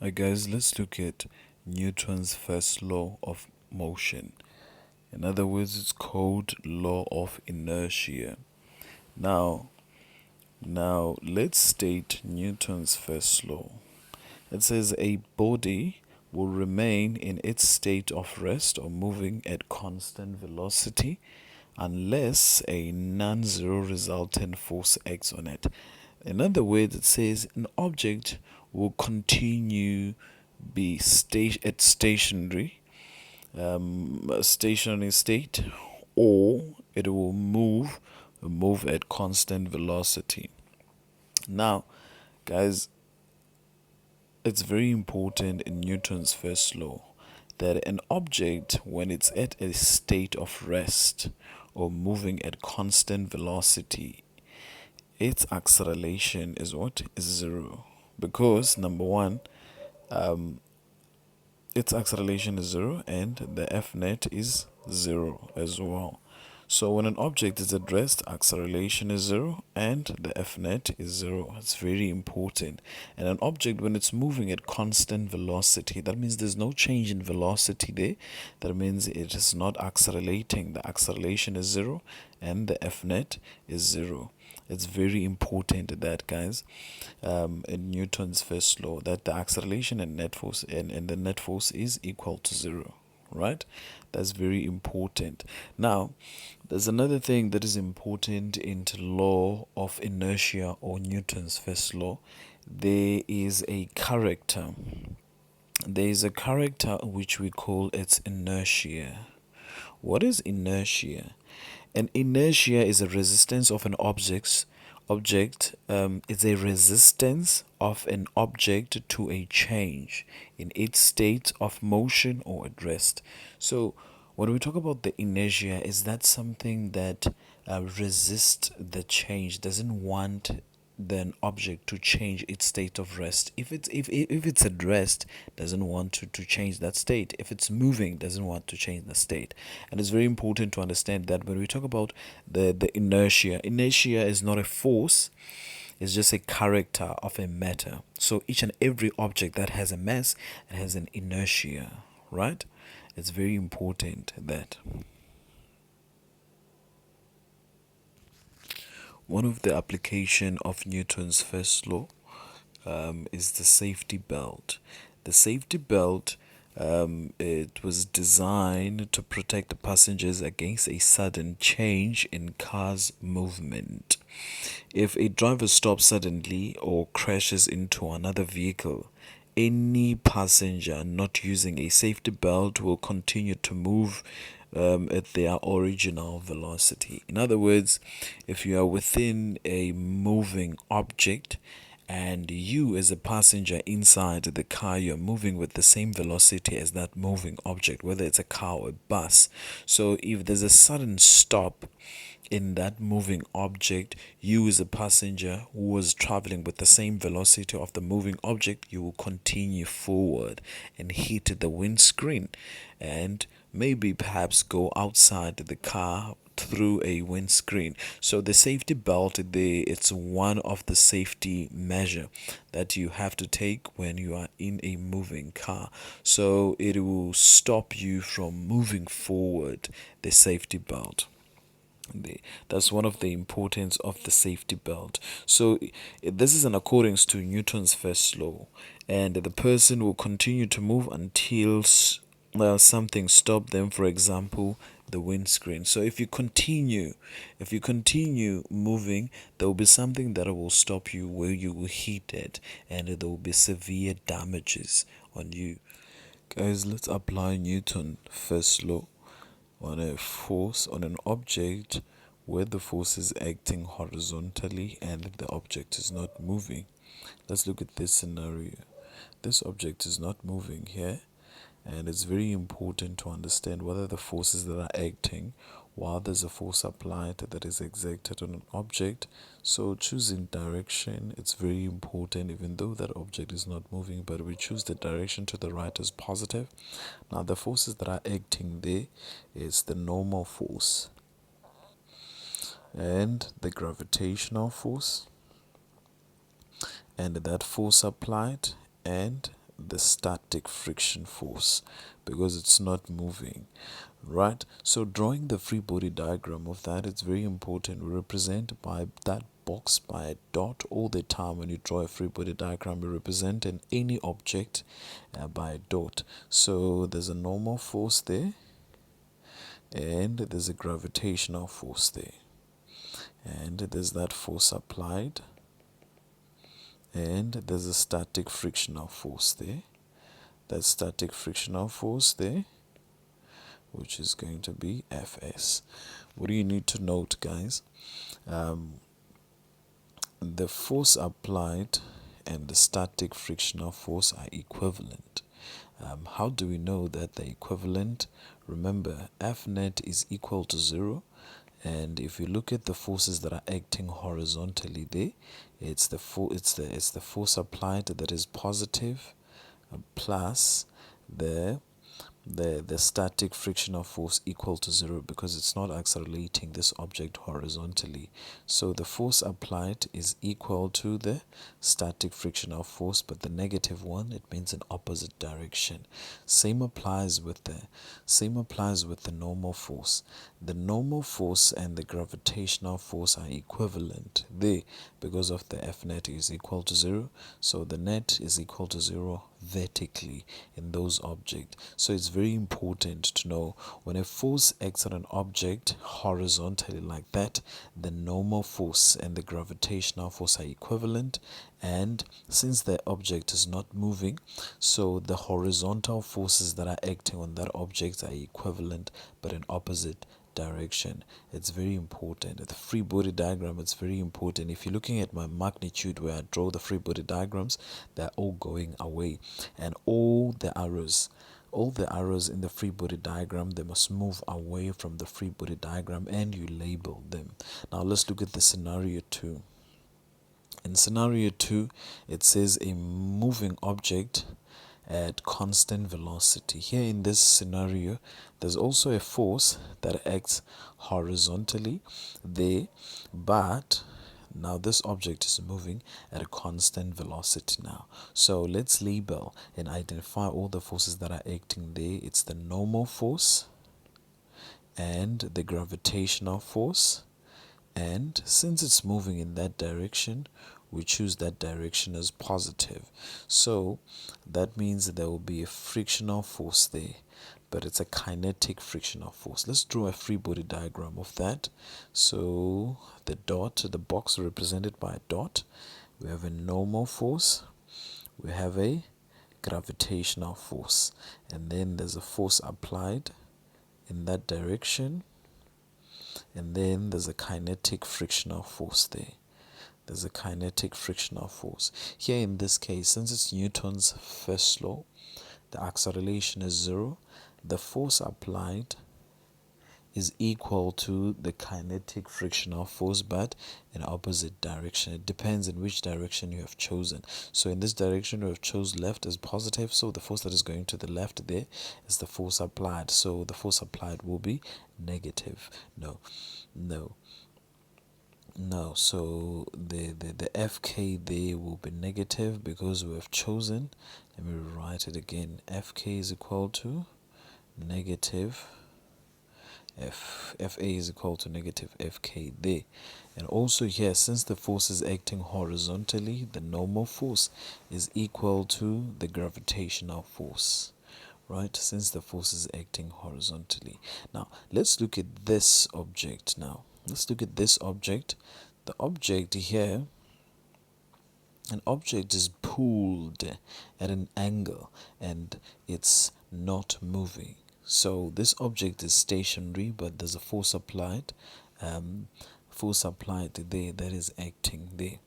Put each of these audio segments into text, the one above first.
Hi guys, let's look at Newton's first law of motion. In other words, it's called law of inertia. Now, now let's state Newton's first law. It says a body will remain in its state of rest or moving at constant velocity unless a non-zero resultant force acts on it. In other words, it says an object will continue be at a stationary state, or it will move at constant velocity. Now, guys, it's very important in Newton's first law that an object, when it's at a state of rest or moving at constant velocity, its acceleration is what? Is zero. Because number one, um, its acceleration is zero and the F net is zero as well. So when an object is at rest, acceleration is zero and the F net is zero. It's very important. And an object, when it's moving at constant velocity, that means there's no change in velocity there. That means it is not accelerating. The acceleration is zero and the F net is zero. It's very important that, guys, in Newton's first law, that the acceleration and net force and the net force is equal to zero, right? That's very important. Now, there's another thing that is important in the law of inertia or Newton's first law. There is a character. There is a character which we call its inertia. What is inertia? An inertia is a resistance of an object. It's a resistance of an object to a change in its state of motion or at rest. So when we talk about the inertia, is that something that resists the change, doesn't want the object to change its state of rest. If it's at rest, doesn't want to change that state. If it's moving, doesn't want to change the state. And it's very important to understand that when we talk about the inertia is not a force, it's just a character of a matter. So each and every object that has a mass, it has an inertia, right? It's very important that one of the application of Newton's first law is the safety belt. The safety belt, it was designed to protect the passengers against a sudden change in car's movement. If a driver stops suddenly or crashes into another vehicle, any passenger not using a safety belt will continue to move at their original velocity. In other words, if you are within a moving object and you as a passenger inside the car, you're moving with the same velocity as that moving object, whether it's a car or a bus. So if there's a sudden stop in that moving object, you as a passenger who was traveling with the same velocity of the moving object, you will continue forward and hit the windscreen and maybe perhaps go outside the car through a windscreen. So the safety belt there, it's one of the safety measure that you have to take when you are in a moving car. So it will stop you from moving forward, the safety belt. That's one of the importance of the safety belt. So this is in accordance to Newton's first law, and the person will continue to move until something stop them. For example, the windscreen. So if you continue moving, there will be something that will stop you where you will hit it, and there will be severe damages on you. Guys, let's apply Newton first law on a force on an object where the force is acting horizontally and the object is not moving. Let's look at this scenario. This object is not moving here, and it's very important to understand whether the forces that are acting while there's a force applied that is exerted on an object. So choosing direction, it's very important, even though that object is not moving, but we choose the direction to the right as positive. Now the forces that are acting there is the normal force and the gravitational force and that force applied and the static friction force because it's not moving, right? So drawing the free body diagram of that, it's very important. We represent by that box by a dot all the time. When you draw a free body diagram, we represent in any object by a dot. So there's a normal force there, and there's a gravitational force there, and there's that force applied, and there's a static frictional force there. That static frictional force there, which is going to be Fs. What do you need to note, guys? The force applied and the static frictional force are equivalent. How do we know that they're equivalent? Remember, F net is equal to 0, and if you look at the forces that are acting horizontally there, it's the force applied that is positive, plus the the static frictional force equal to 0, because it's not accelerating this object horizontally. So the force applied is equal to the static frictional force, but the negative one, it means in opposite direction. Same applies with the normal force. The normal force and the gravitational force are equivalent there because of the F net is equal to 0. So the net is equal to 0 vertically in those objects. So it's very important to know when a force acts on an object horizontally like that, the normal force and the gravitational force are equivalent, and since the object is not moving, so the horizontal forces that are acting on that object are equivalent but in opposite direction. It's very important. The free body diagram, it's very important. If you're looking at my magnitude where I draw the free body diagrams, they're all going away, and all the arrows in the free body diagram, they must move away from the free body diagram, and you label them. Now let's look at the scenario 2. In scenario 2, it says a moving object at constant velocity. Here in this scenario, there's also a force that acts horizontally there, but now this object is moving at a constant velocity now. So let's label and identify all the forces that are acting there. It's the normal force and the gravitational force, and since it's moving in that direction, we choose that direction as positive. So that means that there will be a frictional force there, but it's a kinetic frictional force. Let's draw a free body diagram of that. So the box represented by a dot, we have a normal force, we have a gravitational force, and then there's a force applied in that direction, and then there's a kinetic frictional force there. There's a kinetic frictional force. Here in this case, since it's Newton's first law, the acceleration is 0. The force applied is equal to the kinetic frictional force, but in opposite direction. It depends in which direction you have chosen. So in this direction, we have chose left as positive, so the force that is going to the left there is the force applied. So the force applied will be negative. No. So the FK there will be negative because we have chosen, let me write it again, FK is equal to negative FA is equal to negative FK there. And also here, since the force is acting horizontally, the normal force is equal to the gravitational force, right? Since the force is acting horizontally. Now let's look at this object now. Let's look at this object. The object here, an object is pulled at an angle and it's not moving. So this object is stationary, but there's a force applied there that is acting there.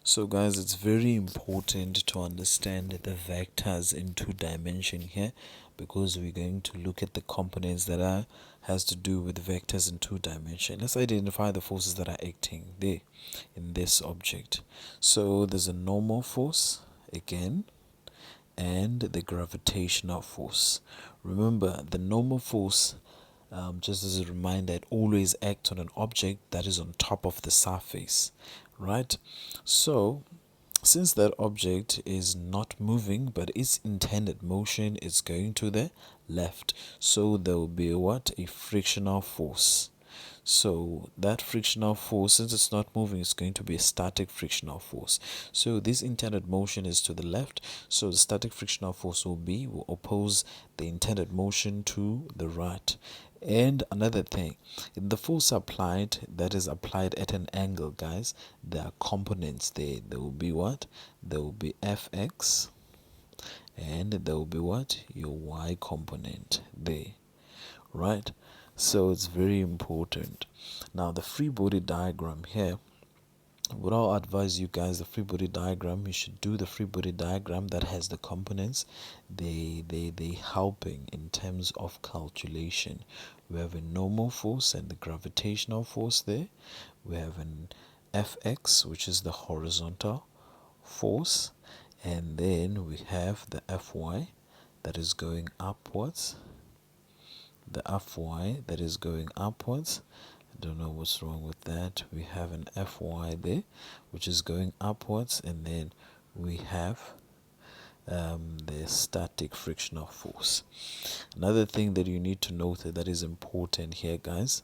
So guys, it's very important to understand the vectors in 2 dimension here, because we're going to look at the components that has to do with vectors in 2 dimension. Let's identify the forces that are acting there in this object. So there's a normal force again, and the gravitational force. Remember, the normal force, just as a reminder, it always acts on an object that is on top of the surface, right? So Since that object is not moving, but its intended motion is going to the left, so there will be what? A frictional force. So that frictional force, since it's not moving, it's going to be a static frictional force. So this intended motion is to the left, so the static frictional force will oppose the intended motion to the right. And another thing, the force applied, that is applied at an angle, guys, there are components there. There will be what? There will be Fx, and there will be what? Your y component there, right? So it's very important. Now the free body diagram here, what I'll advise you guys, the free body diagram, you should do the free body diagram that has the components. They helping in terms of calculation. We have a normal force and the gravitational force there. We have an Fx, which is the horizontal force, and then we have the Fy that is going upwards, the Fy that is going upwards. I don't know what's wrong with that. We have an Fy there which is going upwards, and then we have the static frictional force. Another thing that you need to note that is important here, guys,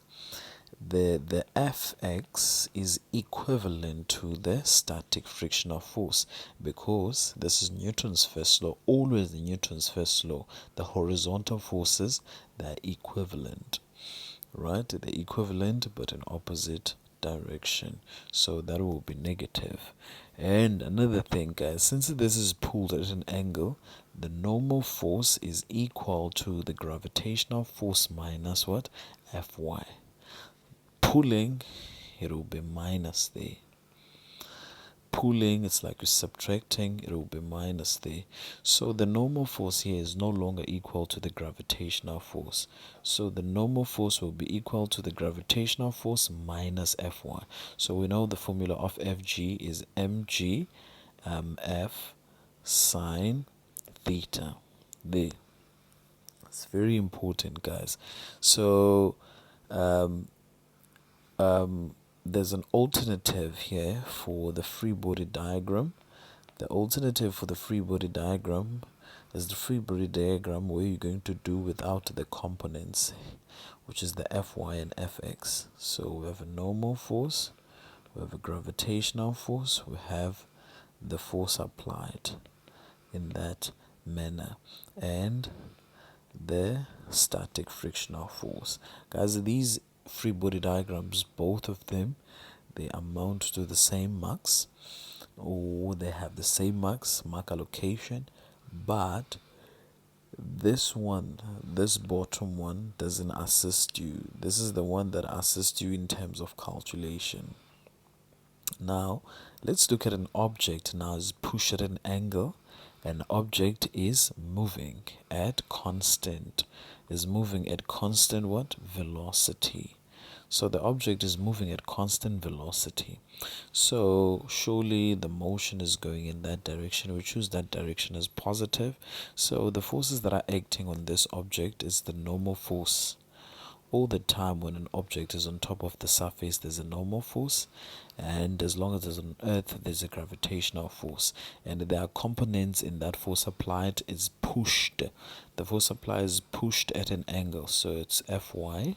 the Fx is equivalent to the static frictional force, because this is Newton's first law. Always in Newton's first law, the horizontal forces, they're equivalent, right? They're equivalent but in opposite direction, so that will be negative. And another thing, guys, since this is pulled at an angle, the normal force is equal to the gravitational force minus what? Fy. Pulling, it will be minus there. Pulling, it's like you're subtracting, it will be minus there. So the normal force here is no longer equal to the gravitational force. So the normal force will be equal to the gravitational force minus Fy. So we know the formula of Fg is mg f sine theta. There. It's very important, guys. So there's an alternative here for the free body diagram. The alternative for the free body diagram is the free body diagram where you're going to do without the components, which is the Fy and Fx. So we have a normal force, we have a gravitational force, we have the force applied in that manner, and the static frictional force. Guys, these free body diagrams, both of them, they amount to the same marks, or they have the same mark allocation, but this one, this bottom one, doesn't assist you. This is the one that assists you in terms of calculation. Now let's look at an object. Now is pushed at an angle. An object is moving at constant, what? Velocity. So the object is moving at constant velocity. So surely the motion is going in that direction. We choose that direction as positive. So the forces that are acting on this object is the normal force. All the time when an object is on top of the surface, there's a normal force, and as long as it's on earth, there's a gravitational force, and there are components in that force applied. Is pushed, the force applied is pushed at an angle, so it's Fy,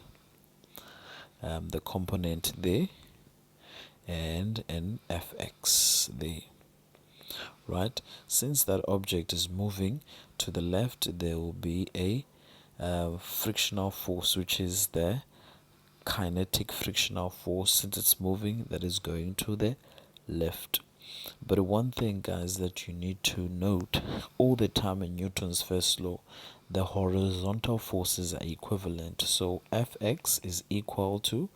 the component there, and an Fx there, right? Since that object is moving to the left, there will be a frictional force, which is the kinetic frictional force. Since it's moving, that is going to the left. But one thing, guys, that you need to note all the time in Newton's first law, the horizontal forces are equivalent. So Fx is equal to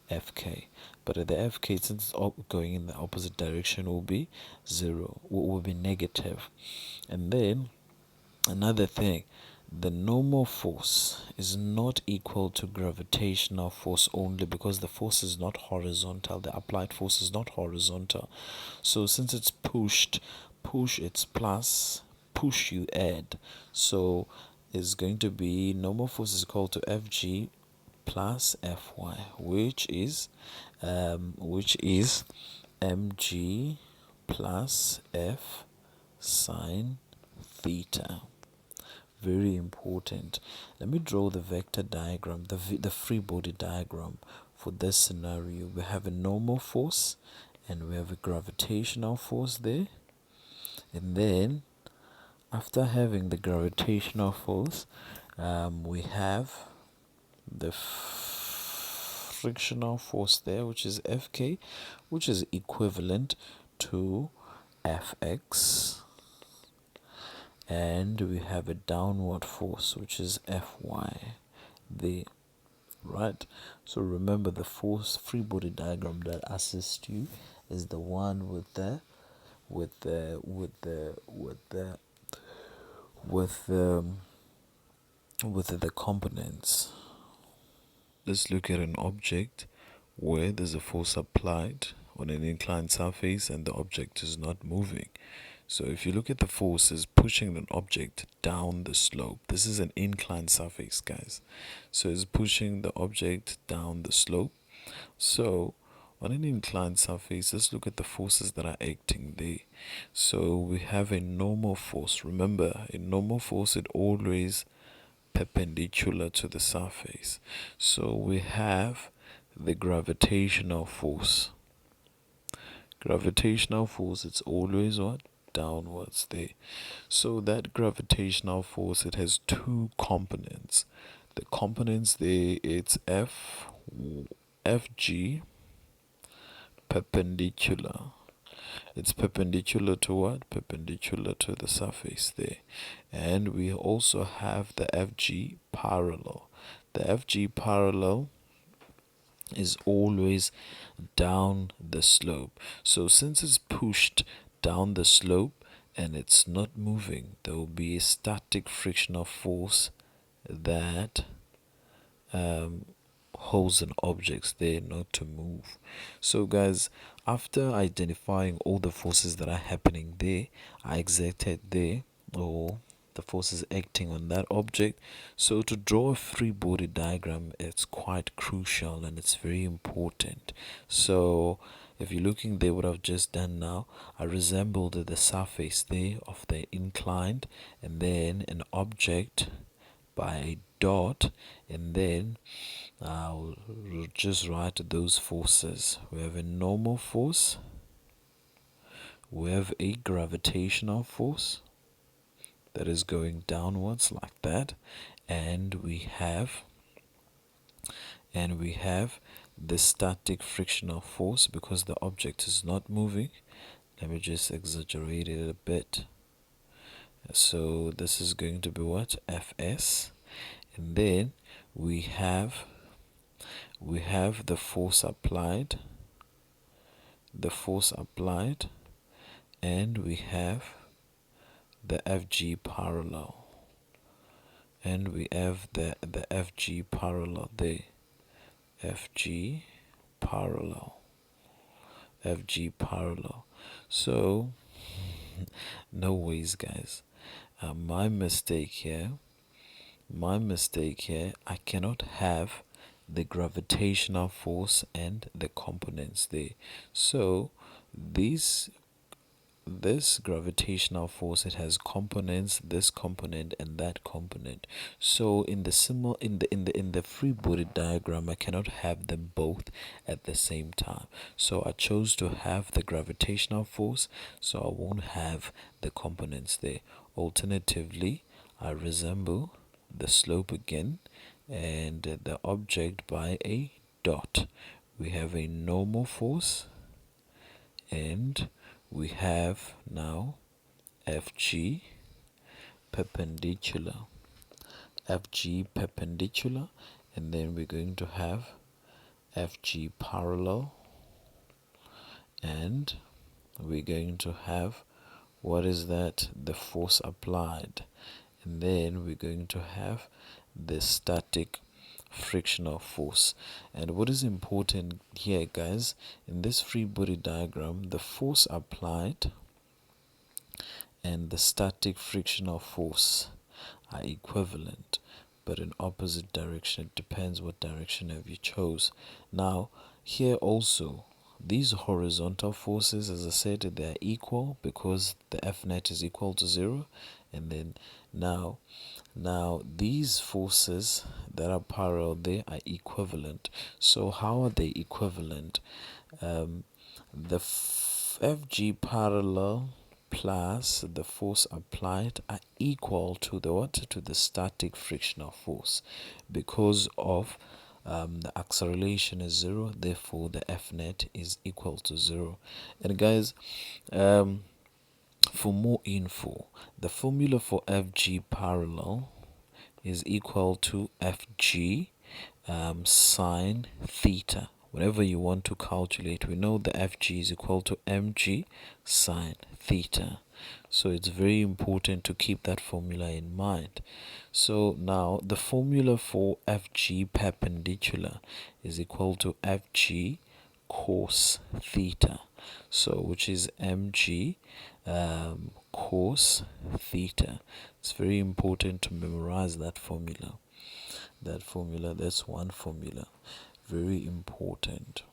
Fk, but the Fk, since it's going in the opposite direction, will be zero, will be negative. And then another thing, the normal force is not equal to gravitational force only, because the force is not horizontal. The applied force is not horizontal. So since it's push, it's plus, push you add. So it's going to be normal force is equal to Fg plus Fy, which is mg plus F sine theta. Very important. Let me draw the vector diagram, the free body diagram for this scenario. We have a normal force and we have a gravitational force there. And then after having the gravitational force, we have the frictional force there, which is Fk, which is equivalent to Fx, and we have a downward force which is Fy there, right? So remember, the force free body diagram that assists you is the one with the with the with the with the with the with the components. Let's look at an object where there's a force applied on an inclined surface and the object is not moving. So if you look at the forces pushing an object down the slope, this is an inclined surface, guys. So it's pushing the object down the slope. So on an inclined surface, let's look at the forces that are acting there. So we have a normal force. Remember, a normal force, it always perpendicular to the surface. So we have the gravitational force. Gravitational force, it's always what? Downwards there. So that gravitational force, it has two components. The components there, it's Fg perpendicular. It's perpendicular to what? Perpendicular to the surface there. And we also have the Fg parallel. The Fg parallel is always down the slope. So since it's pushed down the slope and it's not moving, there will be a static frictional force that holds an object there not to move. So guys, after identifying all the forces that are happening there, I exerted there, or the forces acting on that object. So to draw a free body diagram, it's quite crucial and it's very important. So if you're looking there, what I've just done now, I resembled the surface there of the inclined, and then an object by a dot, and then I'll just write those forces. We have a normal force, we have a gravitational force that is going downwards like that, and we have the static frictional force because the object is not moving. Let me just exaggerate it a bit. So this is going to be what? Fs. And then we have the force applied, and we have the Fg parallel, and we have the Fg parallel there. Fg parallel. So no ways, guys. My mistake here, I cannot have the gravitational force and the components there. So this gravitational force, it has components, this component and that component. So in the free body diagram, I cannot have them both at the same time. So I chose to have the gravitational force, so I won't have the components there. Alternatively, I resemble the slope again and the object by a dot. We have a normal force, and we have now Fg perpendicular, and then we're going to have Fg parallel, and we're going to have, what is that? The force applied, and then we're going to have the static frictional force. And what is important here, guys, in this free body diagram, the force applied and the static frictional force are equivalent but in opposite direction. It depends what direction have you chose. Now here also, these horizontal forces, as I said, they are equal because the F net is equal to 0. And then now these forces that are parallel there are equivalent. So how are they equivalent? The FG parallel plus the force applied are equal to the what? To the static frictional force, because of the acceleration is 0, therefore the F net is equal to 0. And guys, for more info, the formula for FG parallel is equal to FG sine theta. Whenever you want to calculate, we know the FG is equal to mg sine theta. So it's very important to keep that formula in mind. So now the formula for FG perpendicular is equal to FG cos theta. So which is mg cos theta. It's very important to memorize that formula. That's one formula, very important.